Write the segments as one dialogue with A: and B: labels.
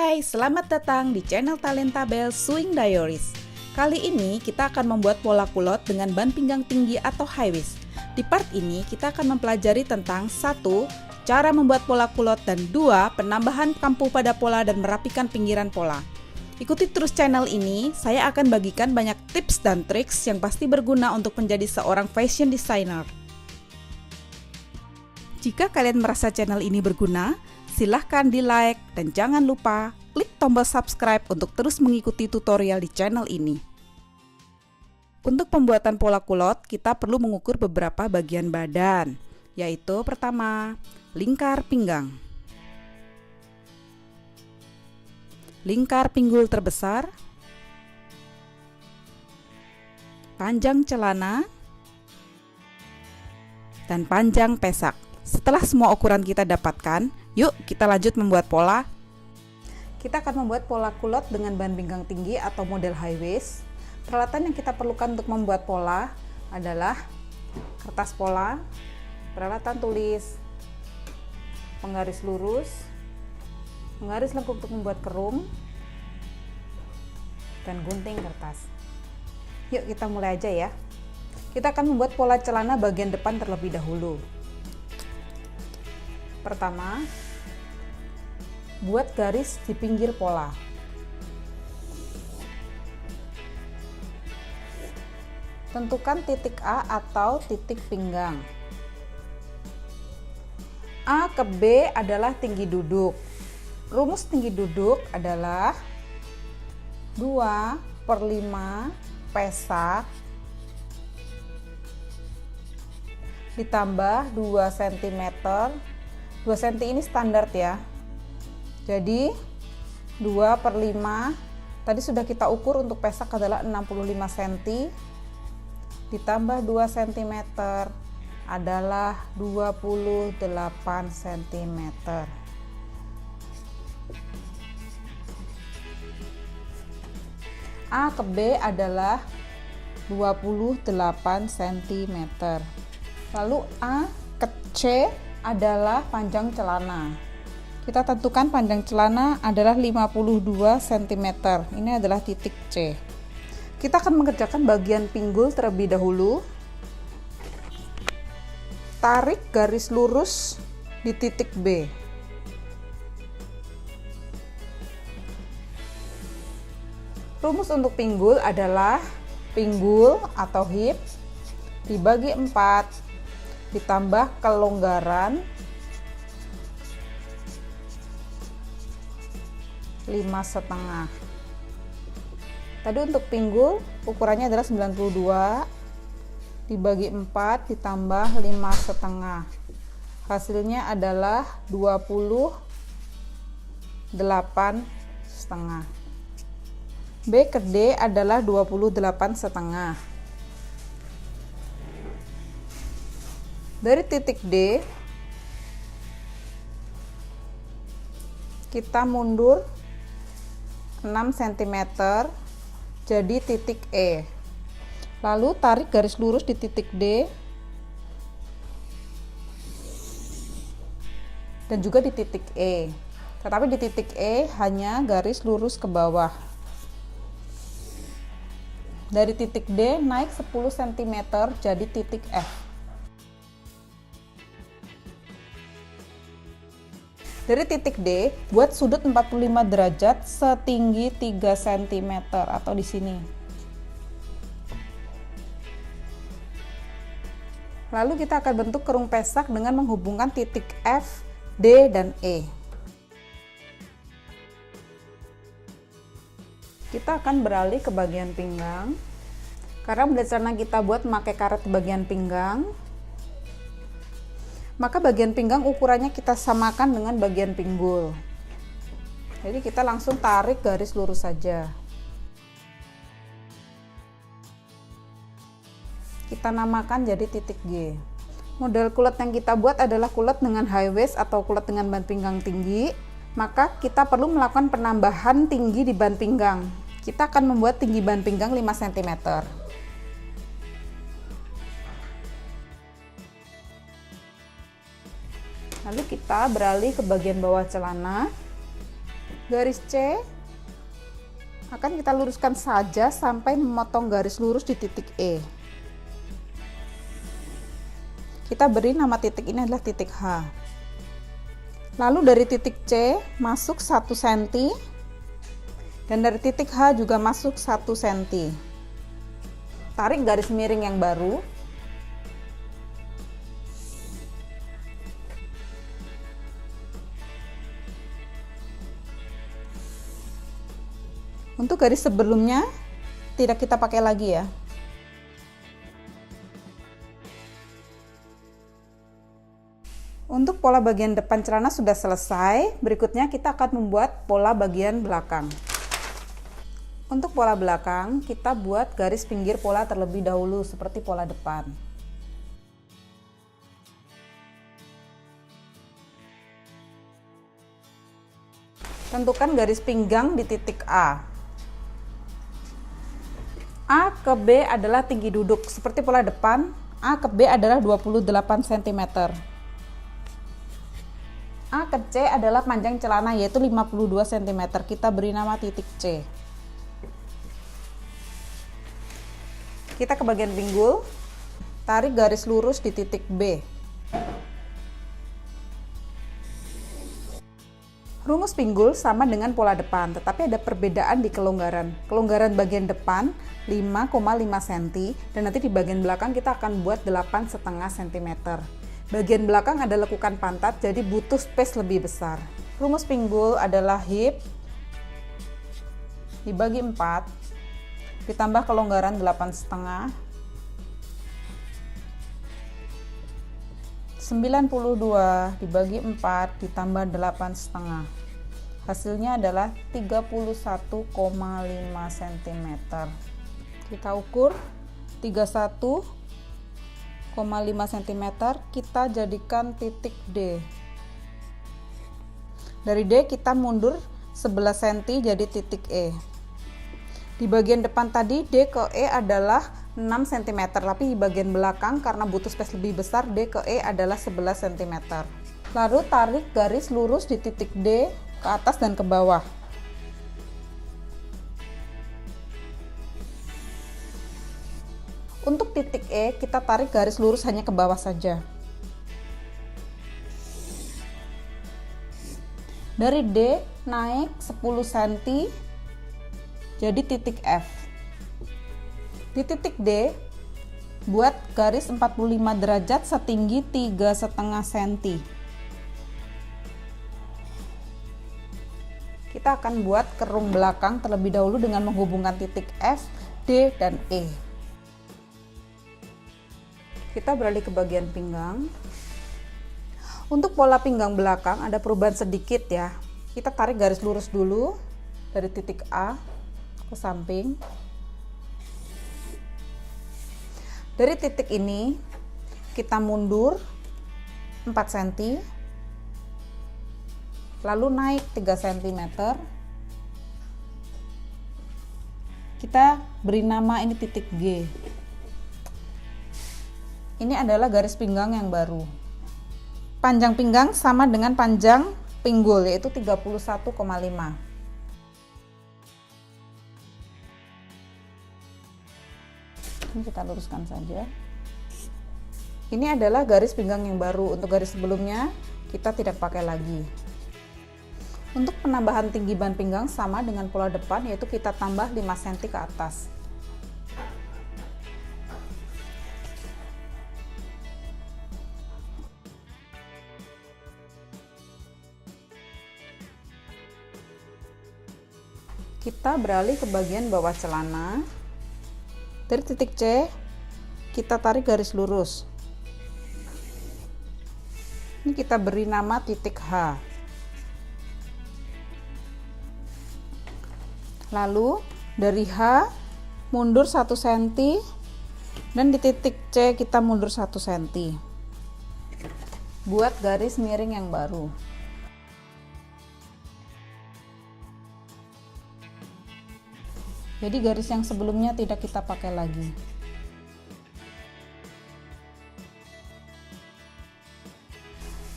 A: Hai, selamat datang di channel Talentabel Swing Diaries. Kali ini kita akan membuat pola kulot dengan ban pinggang tinggi atau high waist. Di part ini kita akan mempelajari tentang 1. Cara membuat pola kulot, dan 2. Penambahan kampu pada pola dan merapikan pinggiran pola. Ikuti terus channel ini, saya akan bagikan banyak tips dan triks yang pasti berguna untuk menjadi seorang fashion designer. Jika kalian merasa channel ini berguna, silahkan di like dan jangan lupa klik tombol subscribe untuk terus mengikuti tutorial di channel ini. Untuk pembuatan pola kulot, kita perlu mengukur beberapa bagian badan, yaitu pertama, lingkar pinggang, lingkar pinggul terbesar, panjang celana, dan panjang pesak. Setelah semua ukuran kita dapatkan, yuk kita lanjut membuat pola. Kita akan membuat pola kulot dengan ban pinggang tinggi atau model high waist. Peralatan yang kita perlukan untuk membuat pola adalah kertas pola, peralatan tulis, penggaris lurus, penggaris lengkung untuk membuat kerum, dan gunting kertas. Yuk kita mulai aja ya. Kita akan membuat pola celana bagian depan terlebih dahulu. Pertama, buat garis di pinggir pola. Tentukan titik A atau titik pinggang. A ke B adalah tinggi duduk. Rumus tinggi duduk adalah 2/5 pesak ditambah 2 cm. 2 cm ini standar ya. Jadi 2/5 tadi sudah kita ukur untuk pesak adalah 65 cm ditambah 2 cm adalah 28 cm. A ke B adalah 28 cm. Lalu A ke C adalah panjang celana. Kita tentukan panjang celana adalah 52 cm. Ini adalah titik C. Kita akan mengerjakan bagian pinggul terlebih dahulu. Tarik garis lurus di titik B. Rumus untuk pinggul adalah pinggul atau hip dibagi 4 ditambah kelonggaran 5,5. Tadi untuk pinggul ukurannya adalah 92 dibagi 4 ditambah 5,5. Hasilnya adalah 28,5. B ke D adalah 28,5. Dari titik D kita mundur 6 cm jadi titik E. Lalu tarik garis lurus di titik D dan juga di titik E. Tetapi di titik E hanya garis lurus ke bawah. Dari titik D naik 10 cm jadi titik F. Dari titik D, buat sudut 45 derajat setinggi 3 cm atau di sini. Lalu kita akan bentuk kerung pesak dengan menghubungkan titik F, D, dan E. Kita akan beralih ke bagian pinggang. Karena model celana kita buat memakai karet di bagian pinggang, maka bagian pinggang ukurannya kita samakan dengan bagian pinggul. Jadi kita langsung tarik garis lurus saja. Kita namakan jadi titik G. Model kulot yang kita buat adalah kulot dengan high waist atau kulot dengan ban pinggang tinggi. Maka kita perlu melakukan penambahan tinggi di ban pinggang. Kita akan membuat tinggi ban pinggang 5 cm. Lalu kita beralih ke bagian bawah celana. Garis C akan kita luruskan saja sampai memotong garis lurus di titik E. Kita beri nama titik ini adalah titik H. Lalu dari titik C masuk 1 cm dan dari titik H juga masuk 1 cm. Tarik garis miring yang baru. Untuk garis sebelumnya tidak kita pakai lagi ya. Untuk pola bagian depan celana sudah selesai. Berikutnya kita akan membuat pola bagian belakang. Untuk pola belakang, kita buat garis pinggir pola terlebih dahulu seperti pola depan. Tentukan garis pinggang di titik A. A ke B adalah tinggi duduk, seperti pola depan. A ke B adalah 28 cm. A ke C adalah panjang celana, yaitu 52 cm. Kita beri nama titik C. Kita ke bagian pinggul, tarik garis lurus di titik B. Rumus pinggul sama dengan pola depan, tetapi ada perbedaan di kelonggaran. Kelonggaran bagian depan 5,5 cm dan nanti di bagian belakang kita akan buat 8,5 cm. Bagian belakang ada lekukan pantat, jadi butuh space lebih besar. Rumus pinggul adalah hip dibagi 4 ditambah kelonggaran 8,5, 92 dibagi 4 ditambah 8,5. Hasilnya adalah 31,5 cm. Kita ukur 31,5 cm, kita jadikan titik D. Dari D kita mundur 11 cm jadi titik E. Di bagian depan tadi D ke E adalah 6 cm, tapi di bagian belakang karena butuh space lebih besar, D ke E adalah 11 cm. Lalu tarik garis lurus di titik D ke atas dan ke bawah. Untuk titik E, kita tarik garis lurus hanya ke bawah saja. Dari D naik 10 cm jadi titik F. Di titik D, buat garis 45 derajat setinggi 3,5 cm. Kita akan buat kerung belakang terlebih dahulu dengan menghubungkan titik F, D, dan E. Kita beralih ke bagian pinggang. Untuk pola pinggang belakang ada perubahan sedikit ya. Kita tarik garis lurus dulu dari titik A ke samping. Dari titik ini kita mundur 4 cm, lalu naik 3 cm. Kita beri nama ini titik G. Ini adalah garis pinggang yang baru. Panjang pinggang sama dengan panjang pinggul, yaitu 31,5. Ini kita luruskan saja. Ini adalah garis pinggang yang baru. Untuk garis sebelumnya kita tidak pakai lagi. Untuk penambahan tinggi ban pinggang sama dengan pola depan, yaitu kita tambah 5 cm ke atas. Kita beralih ke bagian bawah celana. Dari titik C kita tarik garis lurus. Ini kita beri nama titik H. Lalu dari H mundur 1 cm dan di titik C kita mundur 1 cm. Buat garis miring yang baru. Jadi garis yang sebelumnya tidak kita pakai lagi.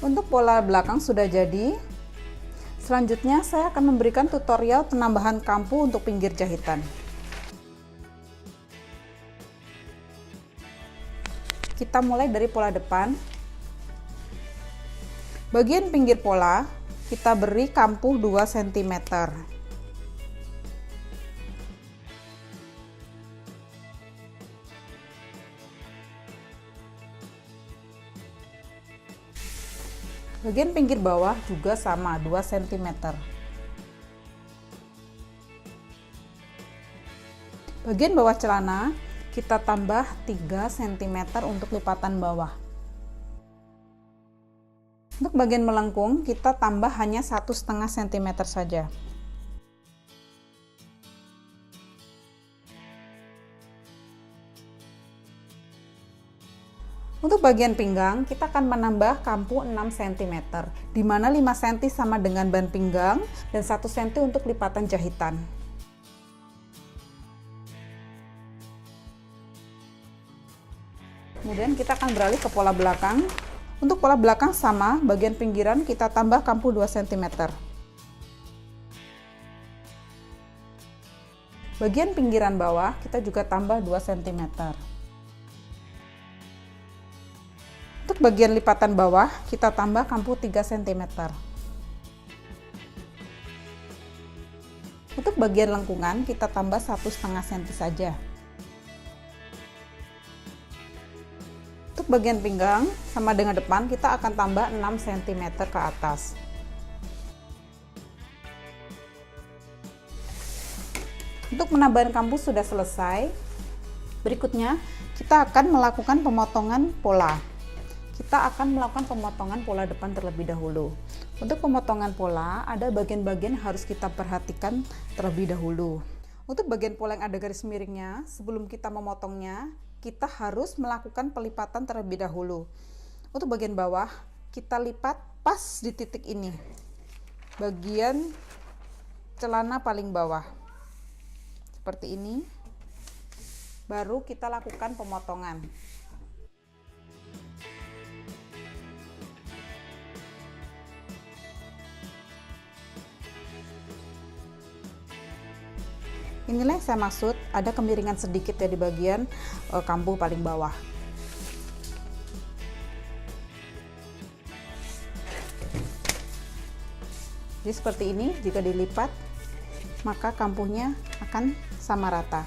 A: Untuk pola belakang sudah jadi. Selanjutnya saya akan memberikan tutorial penambahan kampu untuk pinggir jahitan. Kita mulai dari pola depan. Bagian pinggir pola kita beri kampu 2 cm. Bagian pinggir bawah juga sama, 2 cm. Bagian bawah celana kita tambah 3 cm untuk lipatan bawah. Untuk bagian melengkung kita tambah hanya 1,5 cm saja. Untuk bagian pinggang, kita akan menambah kampu 6 cm, di mana 5 cm sama dengan ban pinggang dan 1 cm untuk lipatan jahitan. Kemudian kita akan beralih ke pola belakang. Untuk pola belakang sama, bagian pinggiran kita tambah kampu 2 cm. Bagian pinggiran bawah kita juga tambah 2 cm. Untuk bagian lipatan bawah, kita tambah kampu 3 cm. Untuk bagian lengkungan, kita tambah 1,5 cm saja. Untuk bagian pinggang, sama dengan depan, kita akan tambah 6 cm ke atas. Untuk penambahan kampu sudah selesai. Berikutnya, kita akan melakukan pemotongan pola. Kita akan melakukan pemotongan pola depan terlebih dahulu. Untuk pemotongan pola, ada bagian-bagian yang harus kita perhatikan terlebih dahulu. Untuk bagian pola yang ada garis miringnya, sebelum kita memotongnya, kita harus melakukan pelipatan terlebih dahulu. Untuk bagian bawah, kita lipat pas di titik ini, bagian celana paling bawah. Seperti ini, baru kita lakukan pemotongan. Inilah yang saya maksud, ada kemiringan sedikit ya di bagian kampu paling bawah. Jadi seperti ini, jika dilipat, maka kampunya akan sama rata.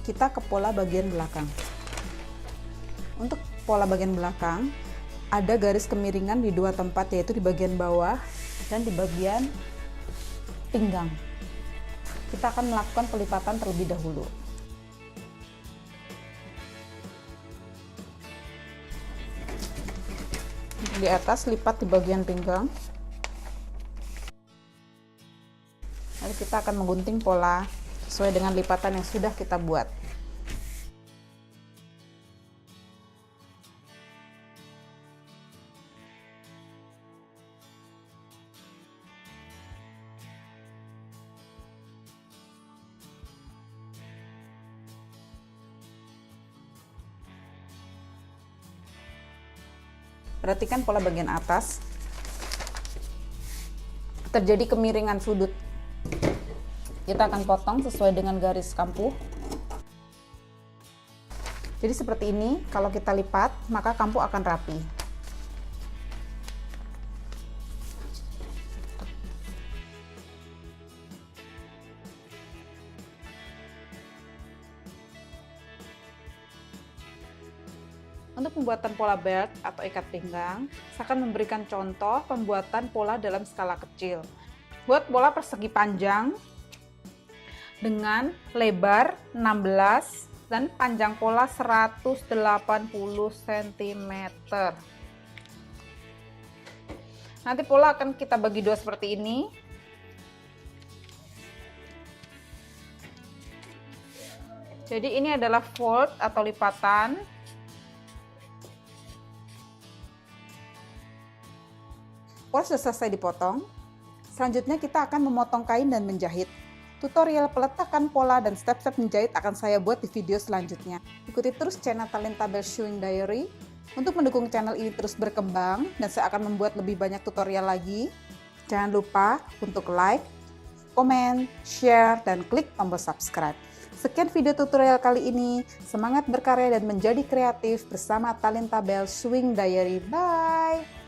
A: Kita ke pola bagian belakang. Untuk pola bagian belakang, ada garis kemiringan di 2 tempat, yaitu di bagian bawah dan di bagian pinggang. Kita akan melakukan pelipatan terlebih dahulu. Di atas lipat di bagian pinggang. Lalu kita akan menggunting pola sesuai dengan lipatan yang sudah kita buat. Perhatikan pola bagian atas, terjadi kemiringan sudut. Kita akan potong sesuai dengan garis kampu. Jadi seperti ini, kalau kita lipat, maka kampu akan rapi. Untuk pembuatan pola belt atau ikat pinggang, saya akan memberikan contoh pembuatan pola dalam skala kecil. Buat pola persegi panjang dengan lebar 16 dan panjang pola 180 cm. Nanti pola akan kita bagi dua seperti ini. Jadi ini adalah fold atau lipatan. Pola sudah selesai dipotong. Selanjutnya kita akan memotong kain dan menjahit. Tutorial peletakan pola dan step-step menjahit akan saya buat di video selanjutnya. Ikuti terus channel Talenta Bell Sewing Diary untuk mendukung channel ini terus berkembang, dan saya akan membuat lebih banyak tutorial lagi. Jangan lupa untuk like, komen, share, dan klik tombol subscribe. Sekian video tutorial kali ini. Semangat berkarya dan menjadi kreatif bersama Talentabel Swing Diary. Bye!